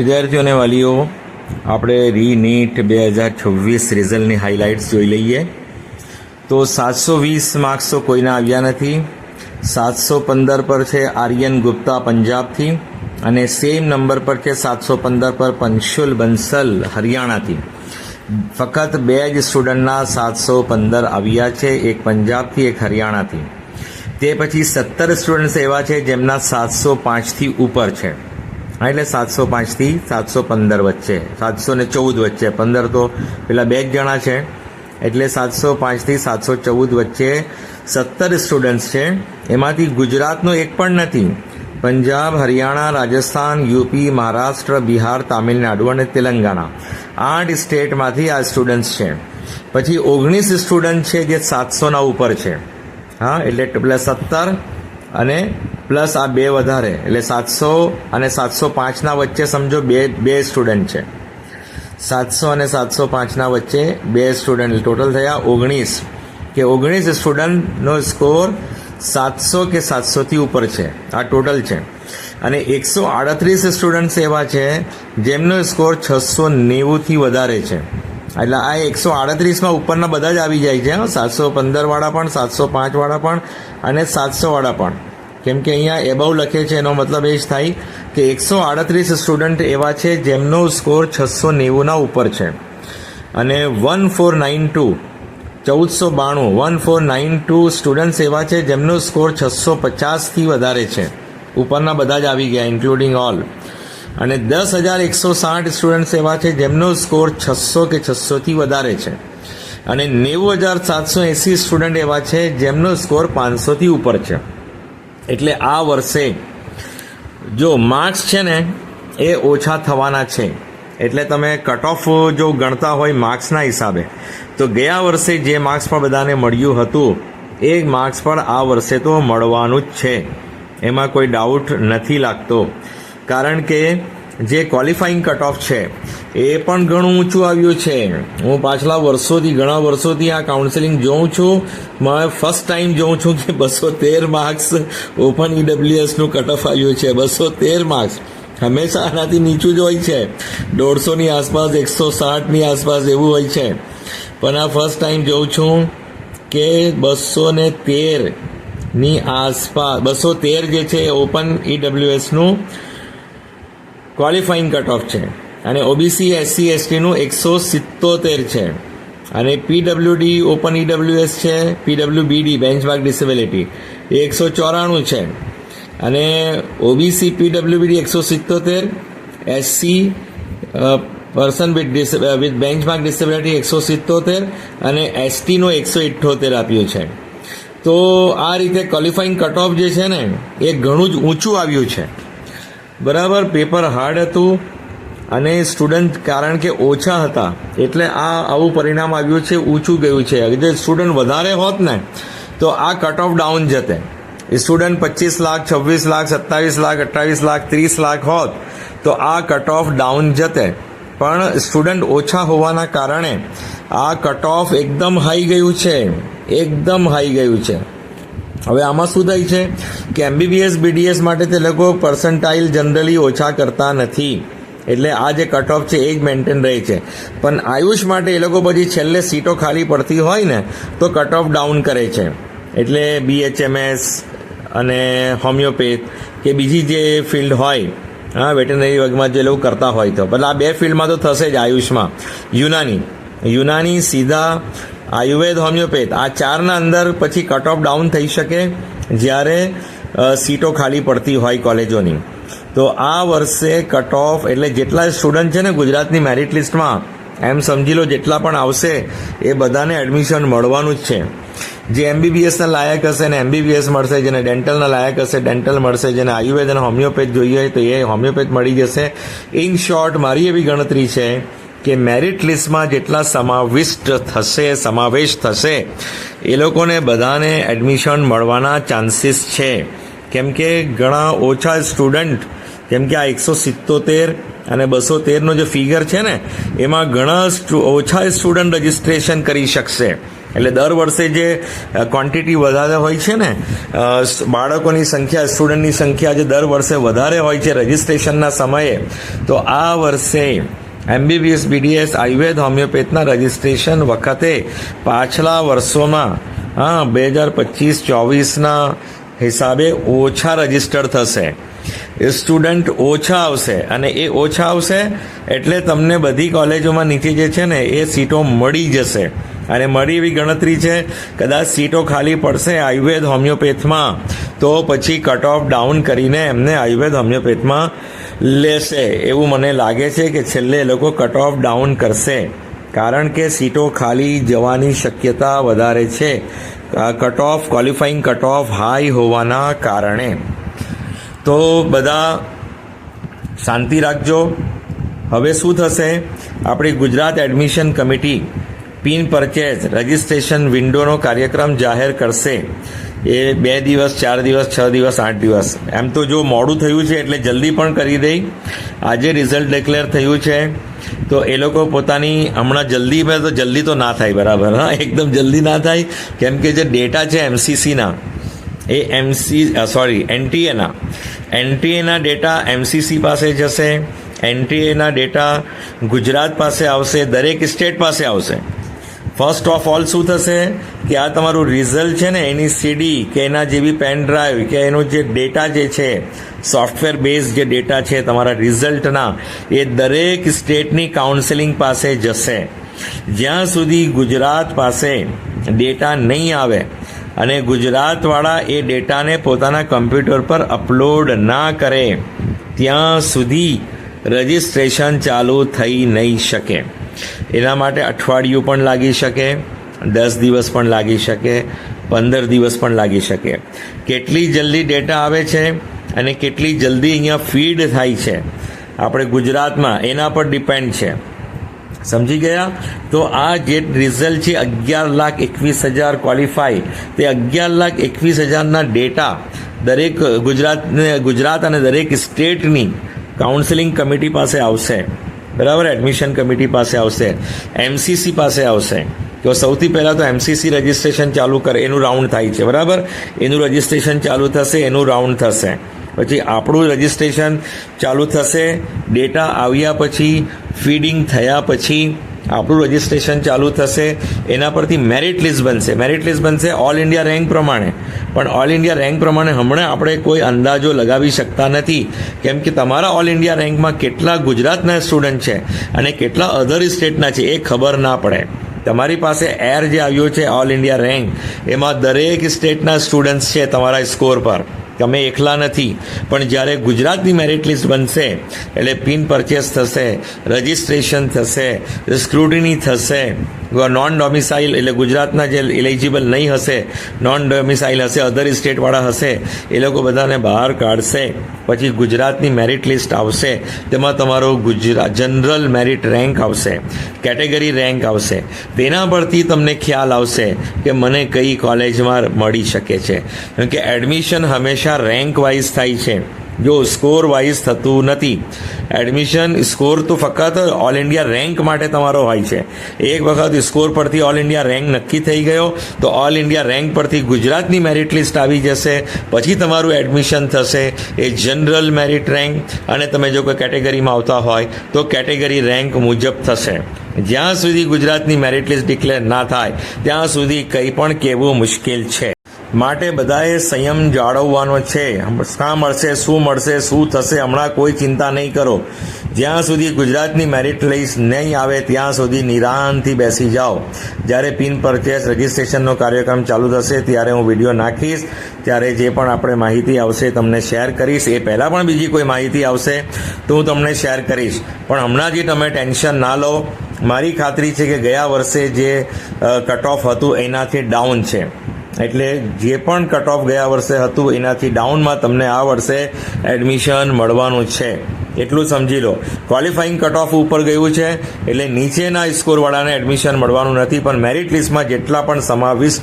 વિદ્યાર્થીઓ અને વાલીઓ, આપણે રીનીટ 2026 રિઝલ્ટની હાઇલાઇટ્સ જોઈ લઈએ. તો 720 માર્ક્સ તો કોઈના આવ્યા નથી. 715 પર છે આર્યન ગુપ્તા પંજાબથી, અને સેમ નંબર પર છે 715 પર પંશુલ બંસલ હરિયાણાથી. ફક્ત બે જ સ્ટુડન્ટના 715 આવ્યા છે, એક પંજાબથી એક હરિયાણાથી. તે પછી 17 સ્ટુડન્ટ્સ એવા છે જેમના 705થી ઉપર છે. એટલે 705થી 715 વચ્ચે, 714 વચ્ચે, 15 તો પેલા બે જ જણા છે, એટલે 705થી 714 વચ્ચે 17 સ્ટુડન્ટ્સ છે. એમાંથી ગુજરાતનો એક પણ નથી. પંજાબ, હરિયાણા, રાજસ્થાન, યુપી, મહારાષ્ટ્ર, બિહાર, તામિલનાડુ અને તેલંગાણા, 8 સ્ટેટમાંથી આ સ્ટુડન્ટ્સ છે. પછી 19 સ્ટુડન્ટ છે જે 700ના ઉપર છે. હા, એટલે પ્લસ 17 અને પ્લસ આ બે વધારે, એટલે 700 અને 705ના વચ્ચે સમજો બે સ્ટુડન્ટ છે. 700 અને 705ના વચ્ચે બે સ્ટુડન્ટ, ટોટલ થયા 19, કે 19 સ્ટુડન્ટનો સ્કોર 700 કે 700થી ઉપર છે. આ ટોટલ છે. અને 138 સ્ટુડન્ટ્સ એવા છે જેમનો સ્કોર 690થી વધારે છે. એટલે આ 138માં ઉપરના બધા જ આવી જાય છે. 715 વાળા પણ, 705 વાળા પણ અને 700 વાળા પણ. કેમ કે અહીંયા એબવ લખે છે, એનો મતલબ એ જ થાય કે 138 સ્ટુડન્ટ એવા છે જેમનો સ્કોર 690ના ઉપર છે. અને 1492 સ્ટુડન્ટ્સ એવા છે જેમનો સ્કોર 650થી વધારે છે. ઉપરના બધા જ આવી ગયા, ઇન્ક્લુડિંગ ઓલ. અને 10,160 સ્ટુડન્ટ્સ એવા છે જેમનો સ્કોર 600 કે 600થી વધારે છે. અને 90,780 સ્ટુડન્ટ એવા છે જેમનો સ્કોર 500થી ઉપર છે. એટલે આ વર્ષે જો માર્ક્સ છે ને એ ઓછા થવાના છે. એટલે તમે કટ ઓફ જો ગણતા હોય માર્ક્સના હિસાબે, તો ગયા વર્ષે જે માર્ક્સ પણ બધાને મળ્યું હતું એ માર્ક્સ પણ આ વર્ષે તો મળવાનું જ છે. એમાં કોઈ ડાઉટ નથી લાગતો. કારણ કે જે ક્વોલિફાઈંગ કટ ઓફ છે એ પણ ઘણું ઊંચું આવ્યું છે. હું પાછલા ઘણા વર્ષોથી આ કાઉન્સેલિંગ જોઉં છું. મેં ફર્સ્ટ ટાઈમ જોઉં છું કે 213 માર્ક્સ ઓપન ઈડબ્લ્યુએસનું કટ ઓફ આવ્યું છે. 213 માર્ક્સ હંમેશા આનાથી નીચું જ હોય છે. 150ની આસપાસ, 160ની આસપાસ એવું હોય છે. પણ આ ફર્સ્ટ ટાઈમ જોઉં છું કે 213ની આસપાસ, 213 જે છે ઓપન ઈડબ્લ્યુએસનું ક્વોલિફાઈંગ કટ ઓફ છે. અને ઓબીસી, એસસી, એસટીનું 177 છે. અને પીડબ્લ્યુડી ઓપન ઈડબ્લ્યુએસ છે, પીડબ્લ્યુબીડી બેન્ચમાર્ક ડિસેબિલિટી એ 194 છે. અને OBC પીડબ્લ્યુબીડી 177, SC person with benchmark disability 177 અને એસટીનો 178 આપ્યું છે. તો આ રીતે ક્વોલિફાઈંગ કટ ઓફ જે છે ને એ ઘણું જ ઊંચું આવ્યું છે. બરાબર, પેપર હાર્ડ હતું અને સ્ટુડન્ટ કારણ કે ઓછા હતા એટલે આવું પરિણામ આવ્યું છે, ઊંચું ગયું છે. જો સ્ટુડન્ટ વધારે હોત ને તો આ કટ ઓફ ડાઉન જતે. સ્ટુડન્ટ 25 લાખ, 26 લાખ, 27 લાખ, 28 લાખ, 30 લાખ હોત તો આ કટ ઓફ ડાઉન જતે. પણ સ્ટુડન્ટ ઓછા હોવાના કારણે આ કટ ઓફ એકદમ હાઈ ગયું છે, એકદમ હાઈ ગયું છે. હવે આમાં શું થાય છે કે એમબીબીએસ, બીડીએસ માટે તે લોકો પર્સન્ટાઇલ જનરલી ઓછા કરતા નથી. એટલે આ જે કટ ઓફ છે એ જ મેન્ટેન રહે છે. પણ આયુષ માટે એ લોકો પછી છેલ્લે સીટો ખાલી પડતી હોય ને તો કટ ઓફ ડાઉન કરે છે. એટલે બીએચએમએસ અને હોમિયોપેથ કે બીજી જે ફિલ્ડ હોય, વેટરનરી વર્ગમાં જે લોકો કરતા હોય તો એટલે આ બે ફિલ્ડમાં તો થશે જ. આયુષમાં યુનાની સીધા, આયુર્વેદ, હોમિયોપેથ, આ ચારના અંદર પછી કટ ઓફ ડાઉન થઈ શકે જ્યારે સીટો ખાલી પડતી હોય કોલેજોની. તો આ વર્ષે કટ ઓફ એટલે જેટલા સ્ટુડન્ટ છે ને ગુજરાતની મેરિટ લિસ્ટમાં, એમ સમજી લો જેટલા પણ આવશે એ બધાને એડમિશન મળવાનું જ છે. જે એમબીબીએસના લાયક હશે ને એમબીબીએસ મળશે, જેને ડેન્ટલના લાયક હશે ડેન્ટલ મળશે, જેને આયુર્વેદ અને હોમિયોપેથ જોઈએ તો એ હોમિયોપેથ મળી જશે. ઇન શોર્ટ, મારી એવી ગણતરી છે કે મેરિટ લિસ્ટમાં જેટલા સમાવેશ થશે એ લોકોને બધાને એડમિશન મળવાના ચાન્સીસ છે. કેમ કે ઘણા ઓછા સ્ટુડન્ટ, કેમ કે આ 177 અને 213નો જે ફિગર છે ને એમાં ઘણા ઓછા સ્ટુડન્ટ રજિસ્ટ્રેશન કરી શકશે. એટલે દર વર્ષે જે ક્વોન્ટિટી વધારે હોય છે ને, બાળકોની સંખ્યા, સ્ટુડન્ટની સંખ્યા જે દર વર્ષે વધારે હોય છે રજિસ્ટ્રેશનના સમયે, તો આ વર્ષે MBBS BDS આયુર્વેદ હોમિયોપેથના રજિસ્ટ્રેશન વખતે પાછલા વર્ષોમાં 2025-24ના હિસાબે ઓછા રજિસ્ટર થશે, સ્ટુડન્ટ ઓછા આવશે, અને એ ઓછા આવશે એટલે તમને બધી કોલેજોમાં નીચે જે છે ને એ સીટો મળી જશે. અને મળી એવી ગણતરી છે, કદાચ સીટો ખાલી પડશે આયુર્વેદ હોમિયોપેથમાં તો પછી કટ ઓફ ડાઉન કરીને એમને આયુર્વેદ હોમિયોપેથમાં લેશે. એવું મને લાગે છે કે છેલ્લે એ લોકો કટ ઓફ ડાઉન કરશે, કારણ કે સીટો ખાલી જવાની શક્યતા વધારે છે, cut off, qualifying cut off high હોવાના કારણે. તો બધા શાંતિ રાખજો. હવે શું થશે, આપણી Gujarat admission committee pin purchase registration વિન્ડોનો કાર્યક્રમ જાહેર કરશે. એ 2 દિવસ, 4 દિવસ, 6 દિવસ, 8 દિવસ, એમ તો જો મોડું થયું છે એટલે જલ્દી પણ કરી દઈ. આજે રિઝલ્ટ ડિક્લેર થયું છે તો એ લોકો પોતાની હમણાં જલ્દી તો ના થાય, બરાબર, હા, એકદમ જલ્દી ના થાય, કેમ કે જે ડેટા છે MCCના, એ NTA ના ડેટા MCC પાસે જશે, NTA ના ડેટા ગુજરાત પાસે આવશે, દરેક સ્ટેટ પાસે આવશે. ફર્સ્ટ ઓફ ઓલ શું થશે કે આ તમારું રિઝલ્ટ છે ને, એની CD કે એના જેવી પેન ડ્રાઈવ કે એનો જે ડેટા જે છે, સોફ્ટવેર બેઝ જે ડેટા છે તમારા રિઝલ્ટના, એ દરેક સ્ટેટની કાઉન્સેલિંગ પાસે જશે. જ્યાં સુધી ગુજરાત પાસે ડેટા નહીં આવે અને ગુજરાતવાળા એ ડેટાને પોતાના કમ્પ્યુટર પર અપલોડ ના કરે ત્યાં સુધી રજિસ્ટ્રેશન ચાલુ થઈ નહીં શકે. એના માટે અઠવાડિયું પણ લાગી શકે, 10 દિવસ પણ લાગી શકે, 15 દિવસ પણ લાગી શકે. કેટલી જલ્દી ડેટા આવે છે અને કેટલી જલ્દી અહીંયા ફીડ થાય છે આપણે ગુજરાતમાં, એના પર ડિપેન્ડ છે. સમજી ગયા? તો આ જે રિઝલ્ટ છે 11,21,000 ક્વોલિફાય, તે 11,21,000ના ડેટા દરેક ગુજરાત અને દરેક સ્ટેટની કાઉન્સેલિંગ કમિટી પાસે આવશે, બરાબર, એડમિશન કમિટી પાસે આવશે, MCC પાસે આવશે. તો સૌથી પહેલાં તો MCC રજિસ્ટ્રેશન ચાલુ કરે, એનું રાઉન્ડ થાય છે, બરાબર, એનું રજિસ્ટ્રેશન ચાલુ થશે, એનું રાઉન્ડ થશે, પછી આપણું રજિસ્ટ્રેશન ચાલુ થશે. ડેટા આવ્યા પછી, ફીડિંગ થયા પછી આપણું રજિસ્ટ્રેશન ચાલુ થશે. એના પરથી મેરિટ લિસ્ટ બનશે ઓલ ઇન્ડિયા રેન્ક પ્રમાણે. પણ ઓલ ઇન્ડિયા રેન્ક પ્રમાણે હમણાં આપણે કોઈ અંદાજો લગાવી શકતા નથી, કેમ કે તમારા ઓલ ઇન્ડિયા રેન્કમાં કેટલા ગુજરાતના સ્ટુડન્ટ છે અને કેટલા અધર સ્ટેટના છે એ ખબર ના પડે. તમારી પાસે એર જે આવ્યો છે ઓલ ઇન્ડિયા રેન્ક, એમાં દરેક સ્ટેટના સ્ટુડન્ટ્સ છે તમારા સ્કોર પર, તમે એકલા નથી. પણ જ્યારે ગુજરાતની મેરિટ લિસ્ટ બનશે એટલે પિન પરચેસ થશે, રજિસ્ટ્રેશન થશે, સ્ક્રુટિની થશે, નોન ડોમિસાઇલ એટલે ગુજરાતના જે એલિજિબલ નહીં હશે, નોન ડોમિસાઇલ હશે, અધર સ્ટેટવાળા હશે, એ લોકો બધાને બહાર કાઢશે. પછી ગુજરાતની મેરિટ લિસ્ટ આવશે, તેમાં તમારો જનરલ મેરિટ રેન્ક આવશે, કેટેગરી રેન્ક આવશે. તેના પરથી તમને ખ્યાલ આવશે કે મને કઈ કોલેજમાં મળી શકે છે. કેમ કે એડમિશન હંમેશા રેન્ક વાઇઝ થાય છે, જો સ્કોર વાઇઝ થતું નથી. એડમિશન સ્કોર તો ફક્ત ઓલ ઇન્ડિયા રેન્ક માટે તમારો હોય છે. એક વખત સ્કોર પરથી ઓલ ઇન્ડિયા રેન્ક નક્કી થઈ ગયો તો ઓલ ઇન્ડિયા રેન્ક પરથી ગુજરાતની મેરિટ લિસ્ટ આવી જશે, પછી તમારું એડમિશન થશે એ જનરલ મેરિટ રેન્ક, અને તમે જો કોઈ કેટેગરીમાં આવતા હોય તો કેટેગરી રેન્ક મુજબ થશે. જ્યાં સુધી ગુજરાતની મેરિટ લિસ્ટ ડિક્લેર ના થાય ત્યાં સુધી કંઈ પણ કહેવું મુશ્કેલ છે. માટે બધાએ સંયમ જાળવવાનો છે. ક્યાં મળશે, શું મળશે, શું થશે, હમણાં કોઈ ચિંતા નહીં કરો. જ્યાં સુધી ગુજરાતની મેરિટ લિસ્ટ નહીં આવે ત્યાં સુધી નિરાંતથી બેસી જાઓ. જ્યારે પિન પરચેસ રજિસ્ટ્રેશનનો કાર્યક્રમ ચાલુ થશે ત્યારે હું વિડીયો નાખીશ, ત્યારે જે પણ આપણે માહિતી આવશે તમને શેર કરીશ. એ પહેલાં પણ બીજી કોઈ માહિતી આવશે તો હું તમને શેર કરીશ. પણ હમણાં જે તમે ટેન્શન ના લો. મારી ખાતરી છે કે ગયા વર્ષે જે કટ ઓફ હતું એનાથી ડાઉન છે, એટલે જે પણ કટ ઓફ ગયા વર્ષે હતું એનાથી ડાઉનમાં તમને આ વર્ષે એડમિશન મળવાનું છે. એટલું સમજી લો. ક્વોલિફાઈંગ કટ ઓફ ઉપર ગયું છે એટલે નીચેના સ્કોરવાળાને એડમિશન મળવાનું નથી, પણ મેરિટ લિસ્ટમાં જેટલા પણ સમાવેશ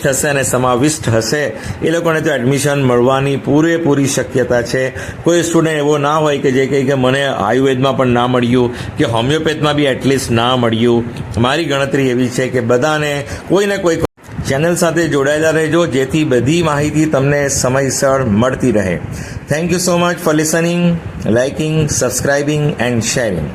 થશે અને સમાવિષ્ટ હશે એ લોકોને તો એડમિશન મળવાની પૂરેપૂરી શક્યતા છે. કોઈ સ્ટુડન્ટ એવો ના હોય કે જે કહે કે મને આયુર્વેદમાં પણ ના મળ્યું કે હોમિયોપેથમાં બી એટલીસ્ટ ના મળ્યું. મારી ગણતરી એવી છે કે બધાને કોઈને કોઈ ચેનલ સાથે જોડાયેલા રહેજો, જેથી બધી માહિતી તમને સમયસર મળતી રહે. Thank you so much for listening, liking, subscribing and sharing.